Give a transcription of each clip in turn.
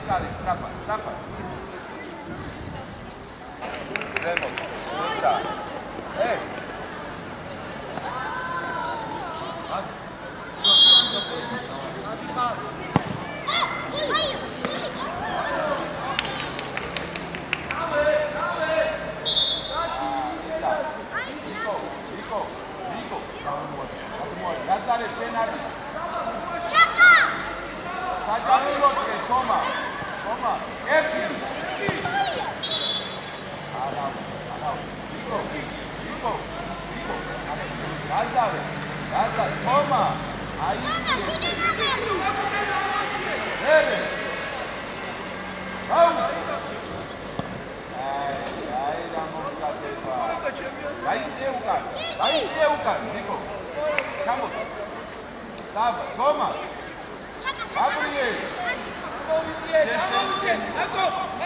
Lazare, strapa. Zemo, Nisa. Lazare, penalty. Sajarilov, Toma. Erkin. Rico. Lazare, Toma. Aí. Ele. Vamos. Aí, vamos cabeça. Aí seu cara. Rico. Vamos. Tava, toma. Gabriel.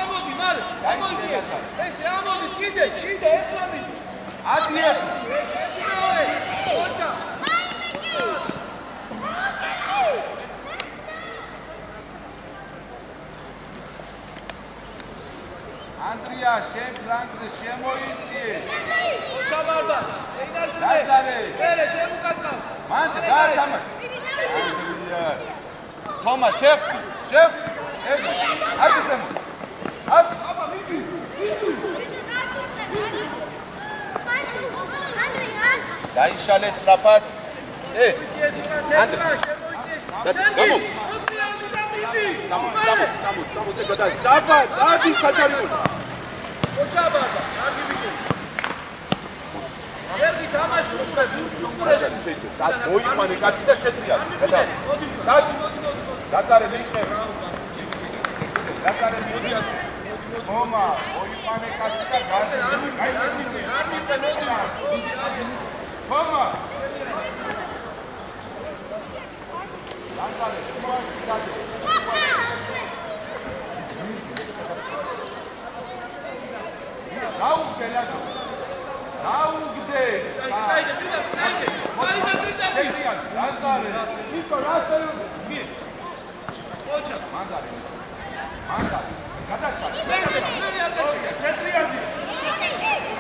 Amodi, male. Amodi. Ese Amodi, ide, eslami. Adiet. Oča. Andrija, Blantre, mojicije. Oča barda. Lazare. Bere, temu katma. Mante, da tamo. Andrija. Toma, šef. Hadi sen. Hadi. Dai șalet rapat. Andrija. Vamo. Samo, da. Zafa, zadi Sajarilov. Oča barda. Argi biće. Ergi sama super. Sad boji manikači da 4 jada. Sad. Lazare Miške. Toma, boji manikači da gazi. Toma. Lazare, čuvaš i dalje. Naugde, Naugde! Ajde! Lazare! Niko, nastaju! Mir! Oča! Mandari! Kada sad? Meni Ardeče! 4 jardi!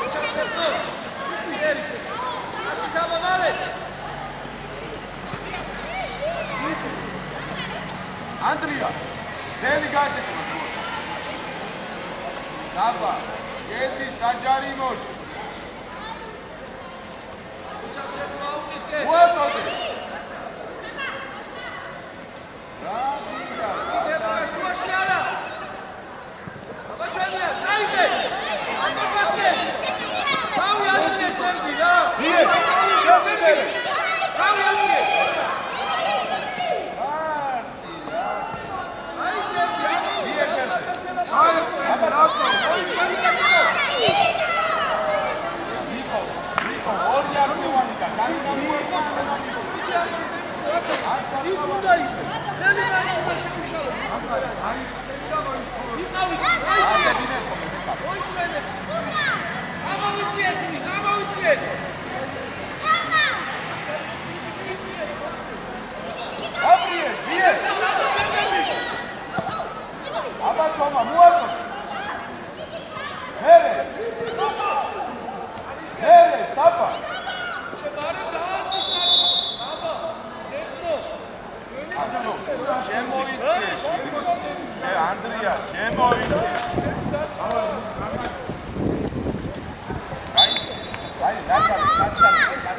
Oča se to! Mjeri se! Asi tamo male! Andrija! Deli gajte! Zaba! Jedi Sajarilov! Uvac ovdje! Nije! Toma, muerto. Here, stapa. Andrija, Šemović.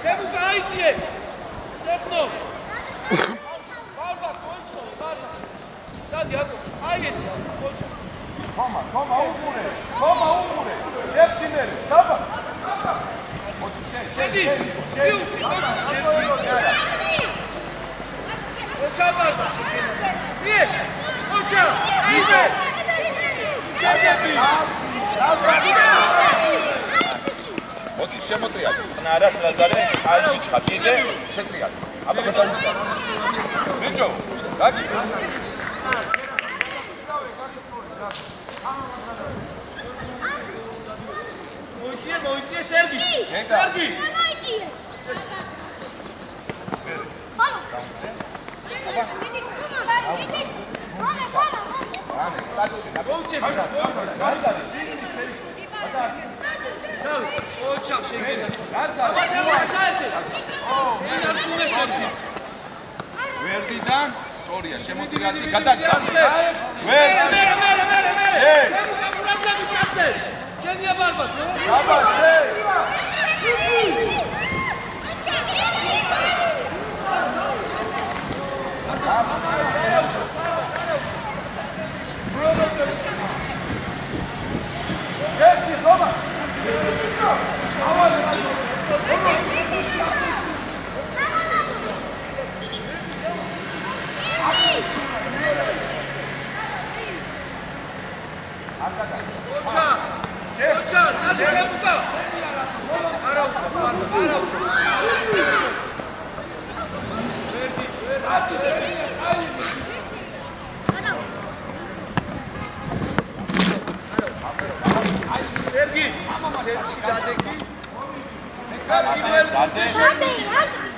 Semu Gajicije! Stepno! Barba, končno, barba! Sad, Jako, ajde se, končno! Toma, umure! Jeftineri, Saba! Šedi! Oča, barba! Nije! Oča! Ide! Šedi! Oti შემოტრიალ წყნარად ლაზარე აი მიჩხატი იდე შეტრიალ აბა გადავიდა ბიჭო გაგი მოიწიე სერგი სერგი აბა ვერდიდან სწორია, შემოდგინდი, გადაგჭამე. ვერდი. შენია ბარბა. აბა, შე.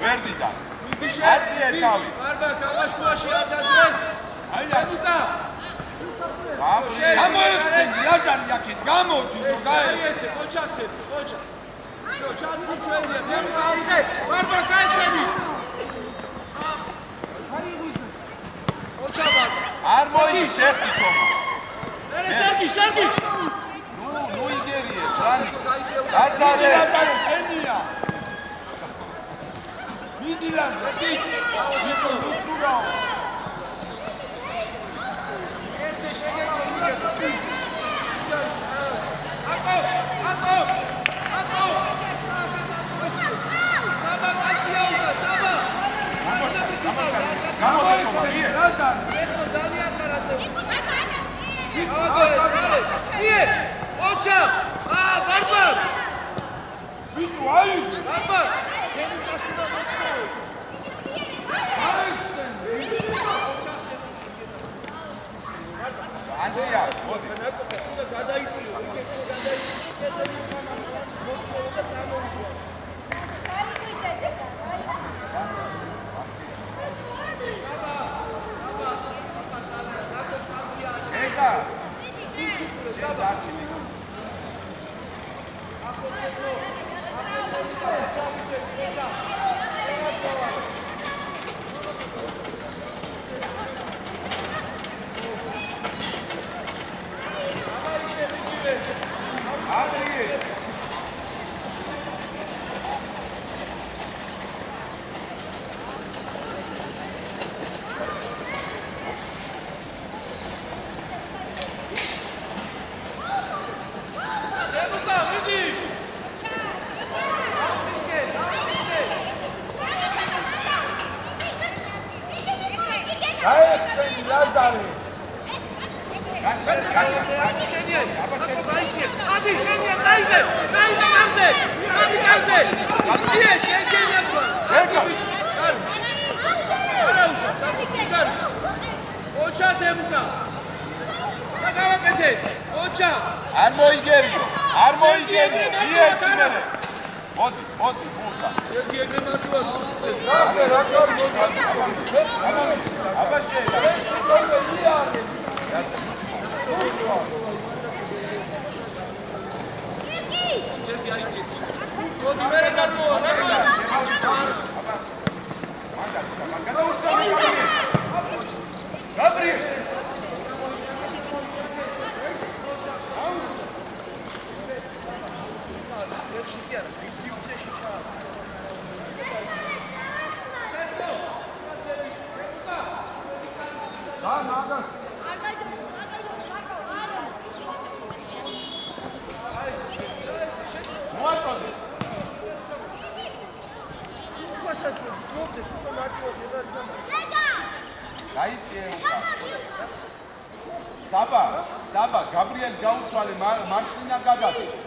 ვერდიდან. აცია თავი. ბარბა გამაშუაში ათადდეს. აი ლუკა. გამოიხდეს ლაზარი აქეთ, გამოდი, გაი ესე, ხოჩასე, ხოჩა. შო, ჩამი ჩვენია, დემყავდე. ბარბა გაიხსენი. ხოჩა ბარბა. არ მოიდი შეხი თომა. ერე სერგი, სერგი. ნუ იგერიე, ჭრანი. ლაზარე, ლაზარე, შენია. მიდი ლაზარე. ზუსტურაო. Andrea, Saba, Gabriel Gautzwale, Marcina Gagato.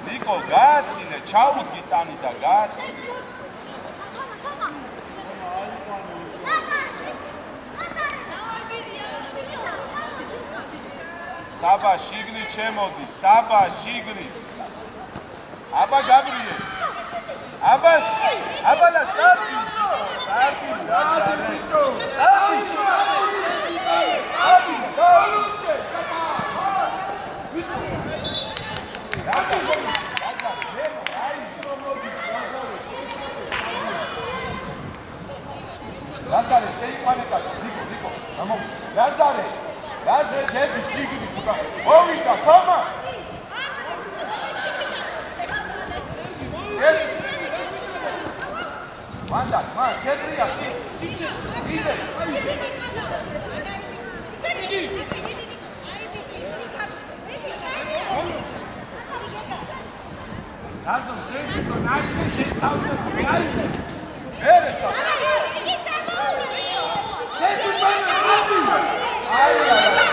Niko, gācine, čaut gitani da gāci. Saba, šigni čemodi, Saba, šigni. Aba, Gabriel. Aba, da cati. Cati, Lazare. Cati. Lazare, sei panetaš, Niko, tamo. Lazare, tebi šigni suga. Ovita, Toma. Mandat, četiri, ja, ide. Razom sredi, to najviše stavlja prijavite. Ere sam. Četiri mene radi. Ajde.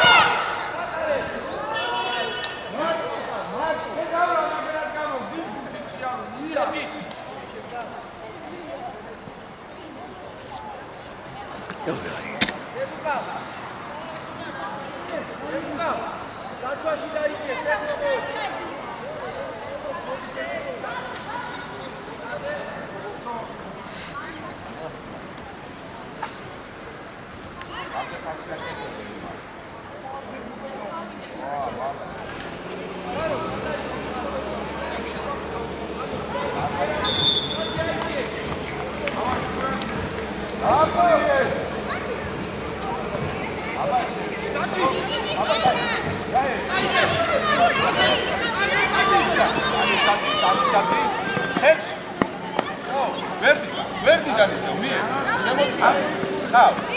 Verdi da nisam, nije.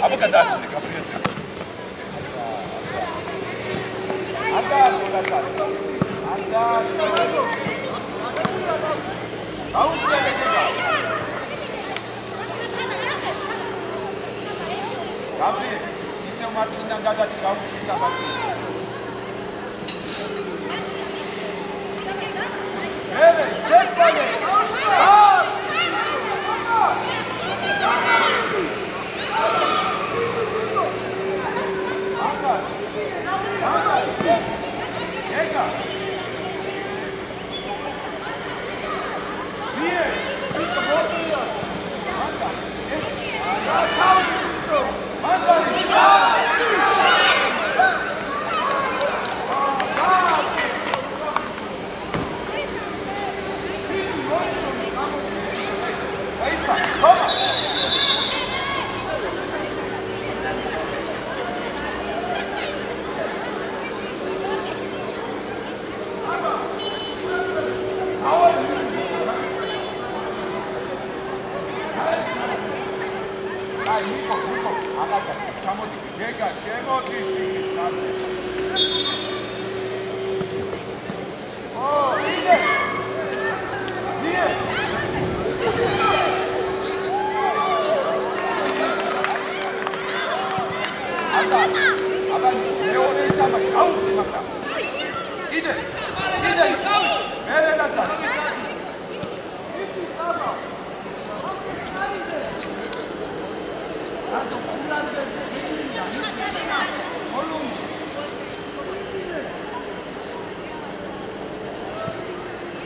Aba ga daci neka prijatelj. Gabriel, isso é uma tsinangada de calma que está fazendo.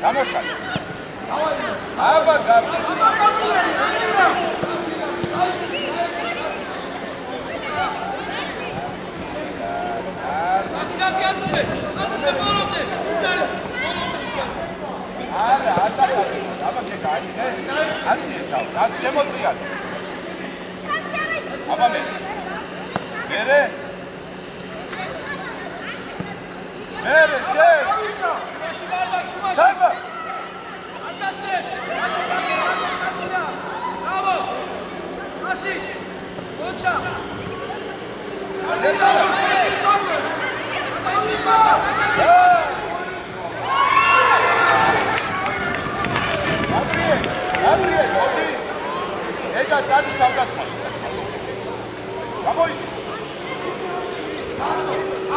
Vamos, Aba, Gabriel. შემოწიას. აბა მე. მერე. მერე შენ. საბა. ანდასე. ბრავო. მასი. ოჩა. Gabriel, მოდი. ეკა წადი თავდასხმაში. გამოი.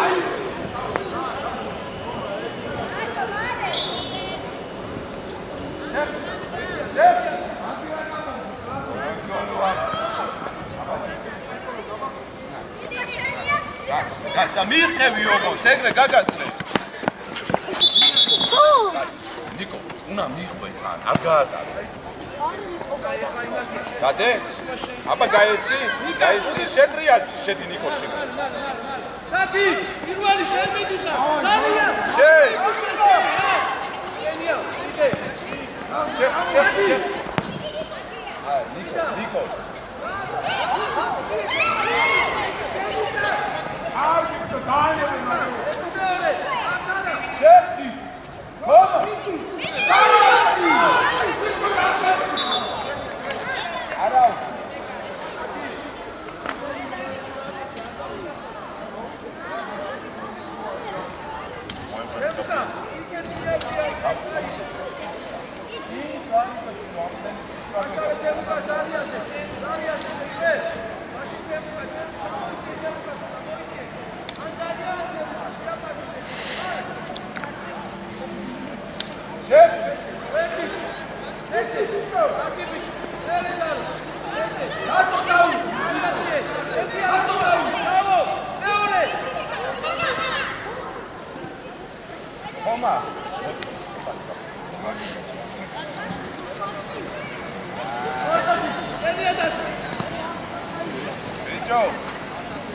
აი. და მიიღები ოგოს, ეგრე გაგასწრე. ნიკო, უნდა მიიღო თან, არ გაატარე. გადე? აბა გაეცი? გაეცი შეტრიალში შედი ნიკოში. სათი, პირველი შენ მიდიხარ. ზარია. შენ. შენია, იდე. შენ. აი, ნიკო. აი, ვიჩო, დაანებე მაგრამ. შეჭი. ხომა. არა.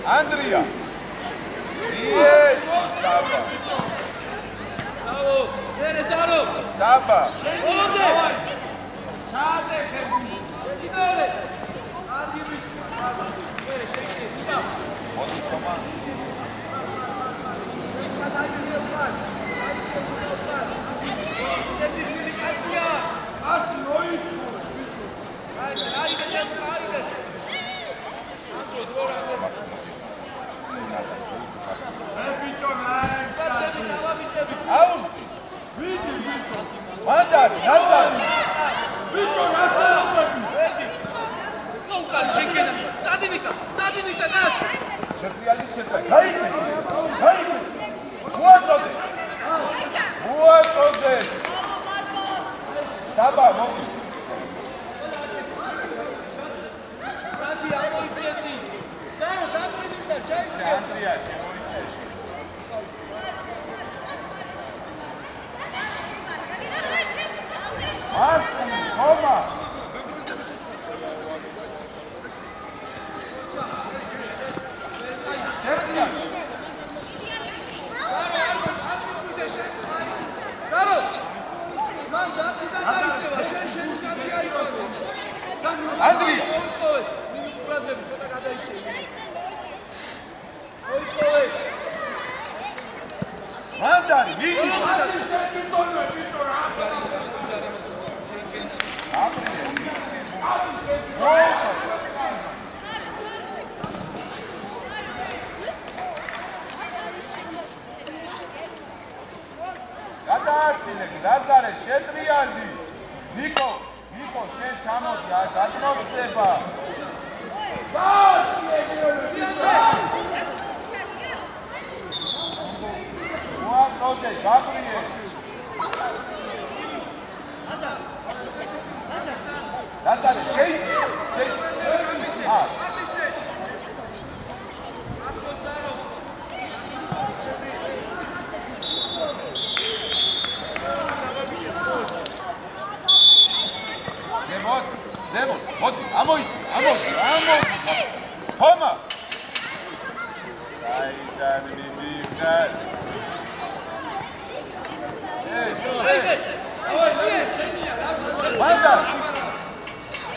Andrea. Yes, Saba. Bravo. Teresaro. Saba. Onde? Kade şefi. Gidole. Hadi bir. Böyle şekil. Hadi tamam.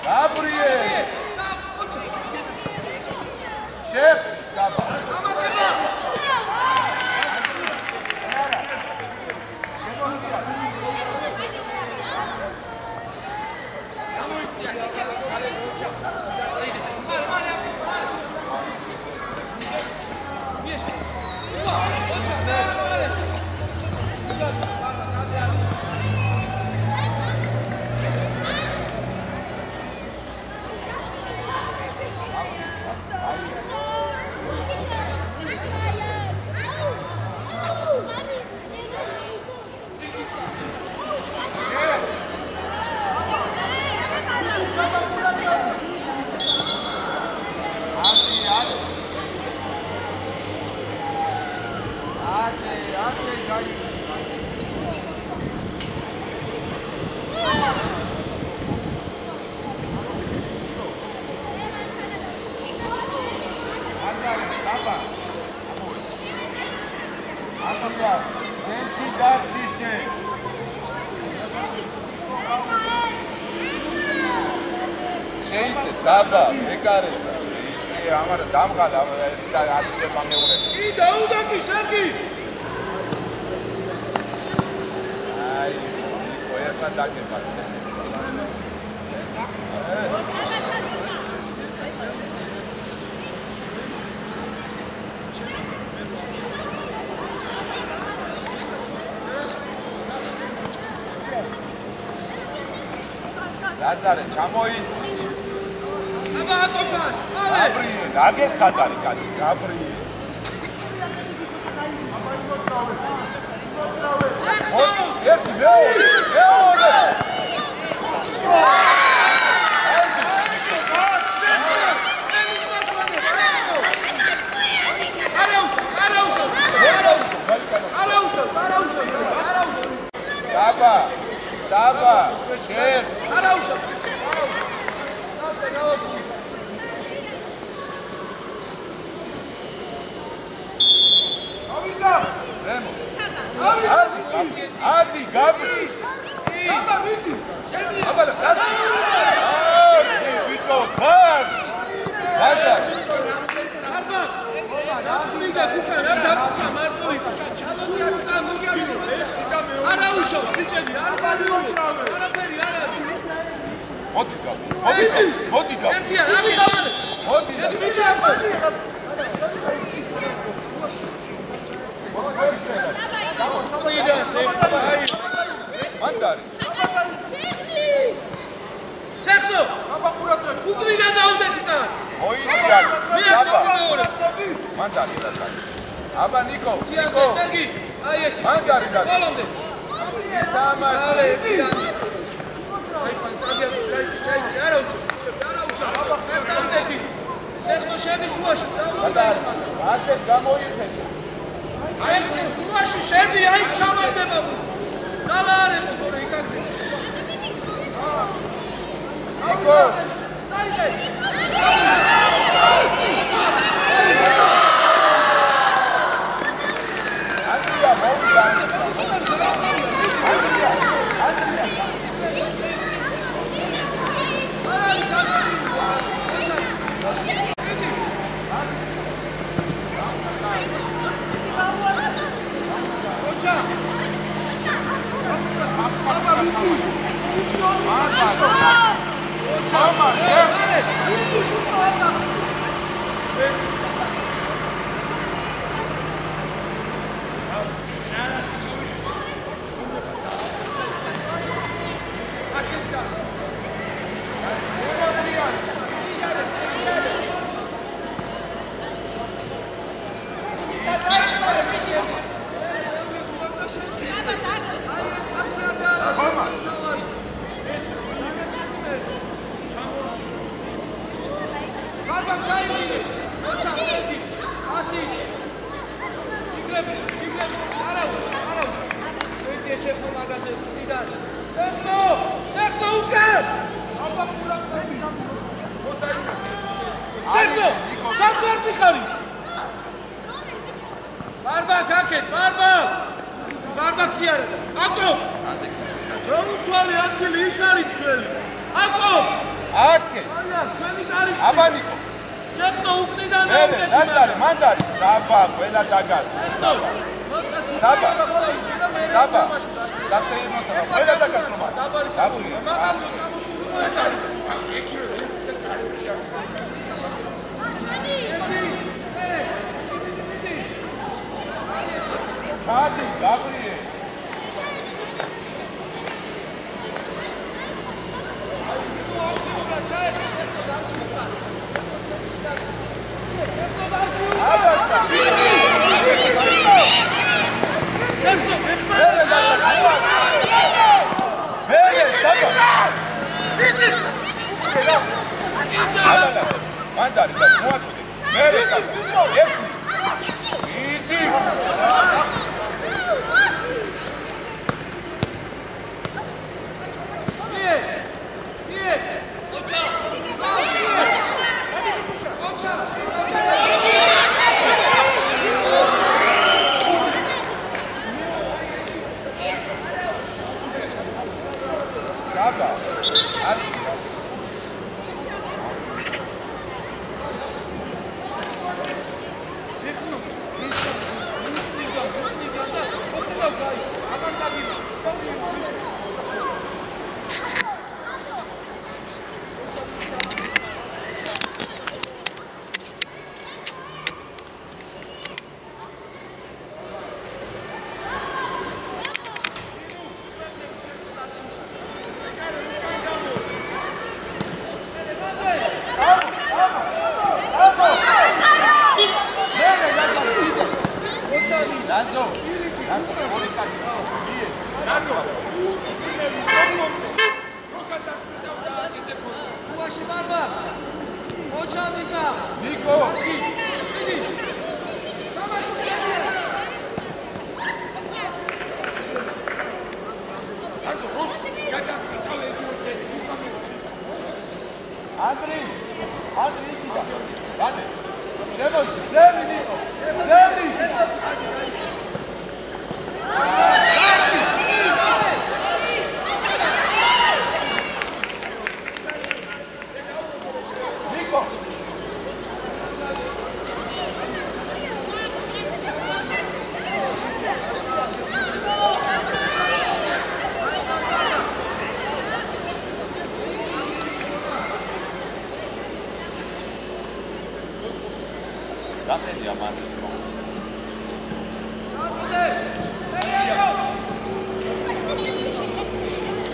Gabriel! Chef! Შეიცე საბა, ეკარეს და შეიცე, ამარა დამღალა და აცილება მეურები. კი დაუდაკი შაკი. აი, ყოერთან დაგება. ლაზარე, ჩამოიცი. აბა აკოფას. გაბრიელ, აგესადარი კაცი, გაბრიელ. ერთი მეორე. საბა, შენ. Adi, Gabri! Saba, vidi! Saba, Vito, Dan! Lazar! Arba! Arba, kuka, kuka, martoi! Suka, mogiavi! Ara ushos, bicheli, arba miuli! Araperi, arabi! Modi, Gabri! Modi, Gabri! Ertia, rabi, rabi! Modi, Gabri! Mandari. Sexto. Ukrida daudekita. Moitia. Saba. Mandari da. Aba Niko. Niko. Sergi. Ai esi. Mandari da. Kolonde. Tamasi. Ai pantagia, chai, ara usha. Ara usha. Daudeki. Sexto shedi shuashi. Mandari. Ate gamoifedi. Sexto shuashi shedi ai chamardeba. Dalare motori ikakte. Niko. Andrea, Ako! აკე. ჩვენი დარის. აბა ნიკო. შეხტო უკნიდან მერე ლაზარე მან დარის საბა ყველა დაგას. საბა. საბა. სასეირნოთა ყველა დაგას რომ არის. დაბურია. ჩადი, გაბრიე. მანდარი და მოაწოდე. მერე საბა. ერთი. იდი.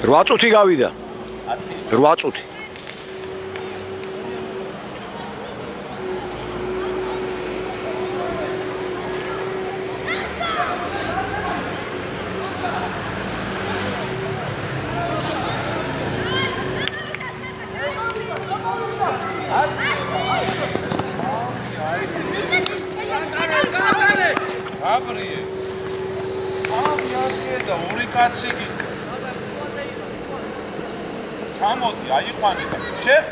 რვაწუთი გავიდა. 8 წუთი. აბრიე. ამიასე და ორი კაცი კი. გამოდი, აიყვანე და შეხ.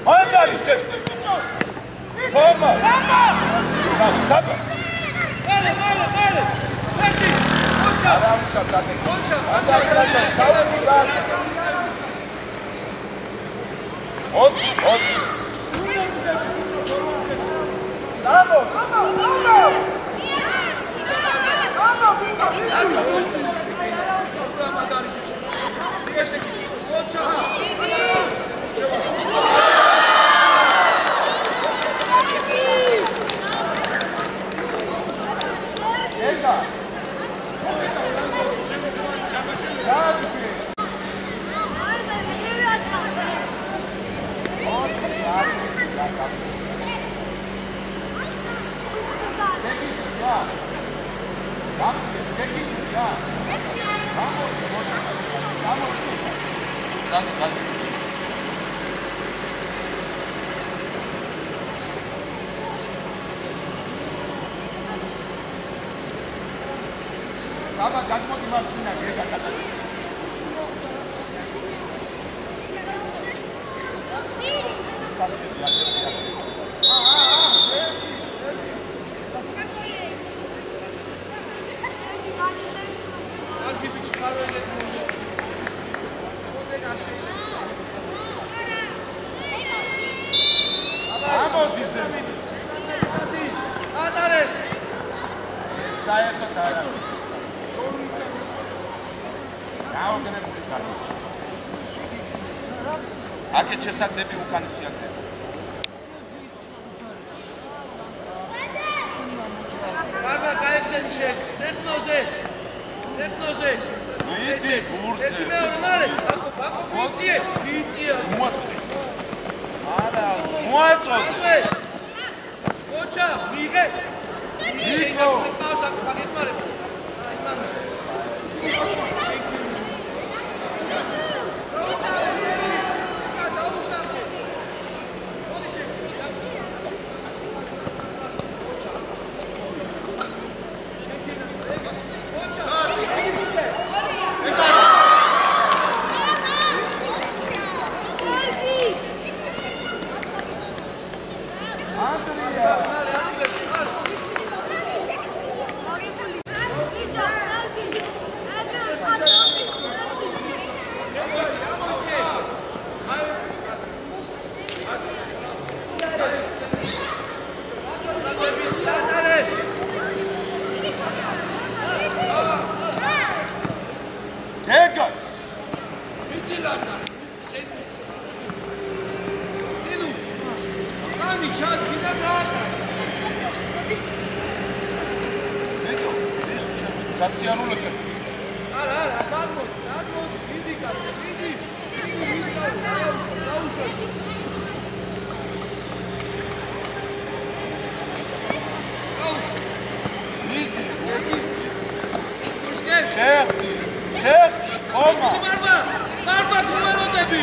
მანდარი შეხ. ხომა. საბა. მალე. ერთი. ოჩა. არა უჩა დაგე. ოჩა. ოდი. Vamos! Saba, gaçmak imarsınlar, geri kaçar. გამოდის ატარე საერთოდ არა გაოგნებული კარტი აქეთ შესაძლები უკან შეაგდება მარმა გაიხსენიშე ზეთნოზე ვიცი ბურთზე ერთი მეორე მალე ბაკო ვიწიე მოაწოდე არა მოაწოდე ოჩა მიღე იქო ყავს აქ პაკეტმარება სასიარულო ჩემ არა სადმო დიდი კაცი დიდი დაუშვა შეხ ხომა მარმა თუმეროდები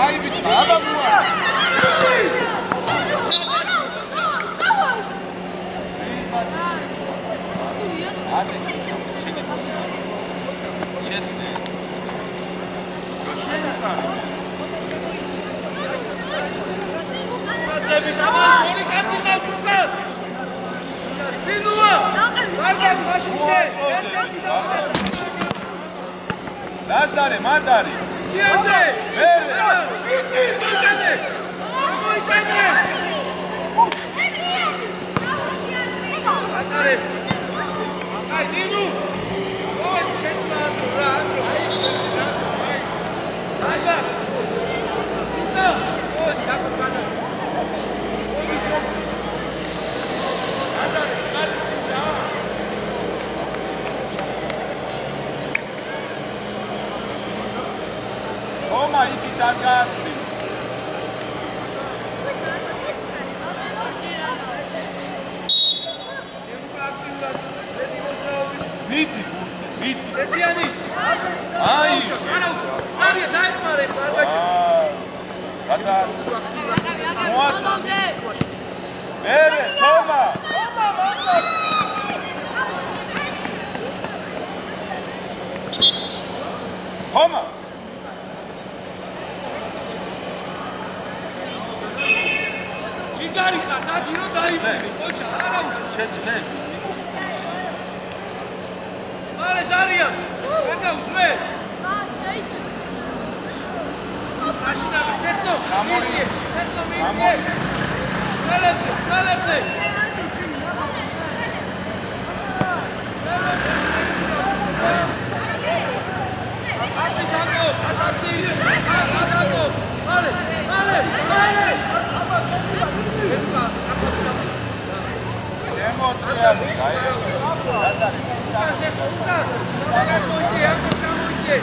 აი ბიჭი აბა მოა ლაზარე მანდარი დიაზე მოიტანე ატარე აი დინუ ოი შეტმადო რა ანდრო აია ისა ოი დაკопანა ხომა იგი დაგააცდი მიდი ბურთზე მიდი ერთიანი აი სარია დაესმარე ბარგაჩი გადააც მოაწოდე მერე ხომა ხომა ჯიგარი ხარ დაძირო დაიბირი ოჩა არა უშო შეძლე მალე სარია ვერ დაუძვე მაშინა სეხნო გამორიე სეხნო მიიწე ძალებზე აში დაგო ათასი დაგო მალე ემოტრიალი გაირო სეხნო და მოიწე აკო ჩამოიწე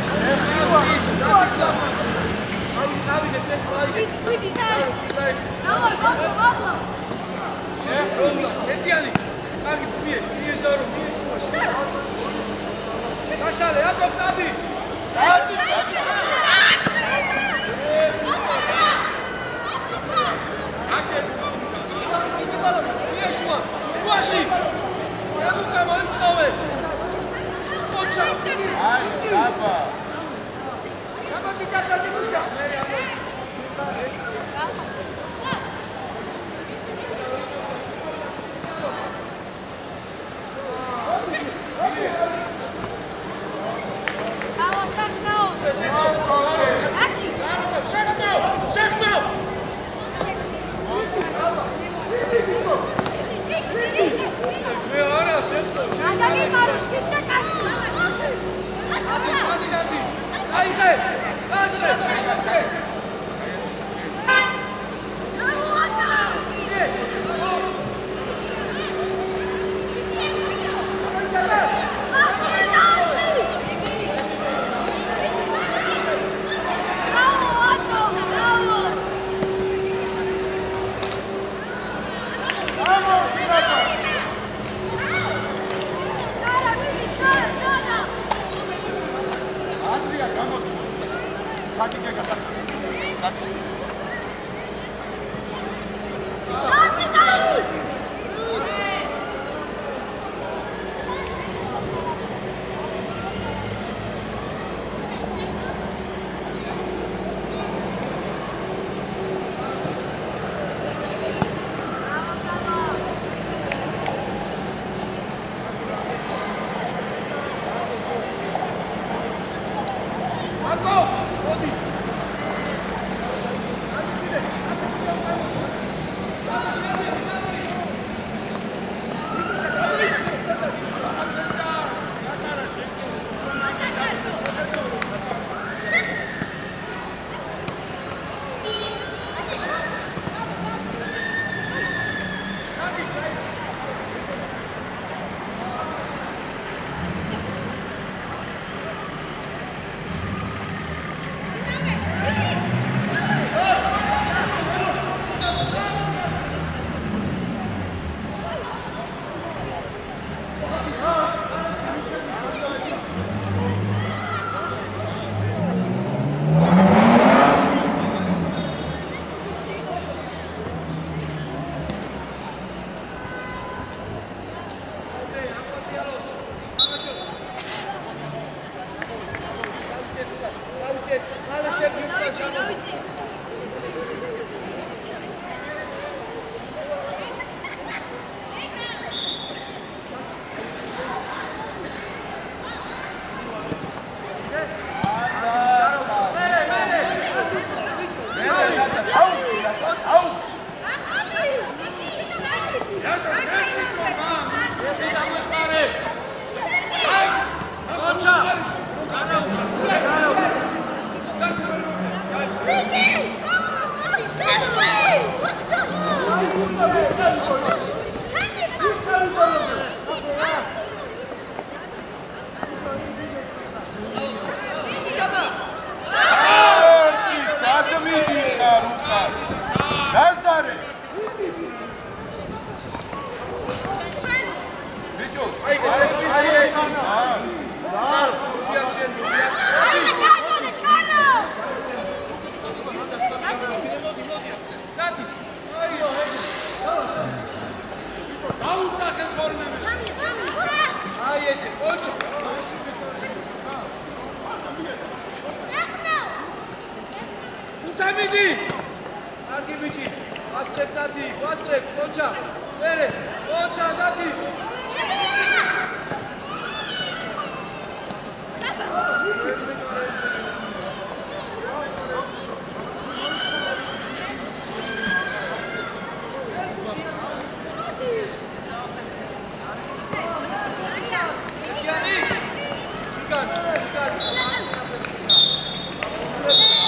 Good.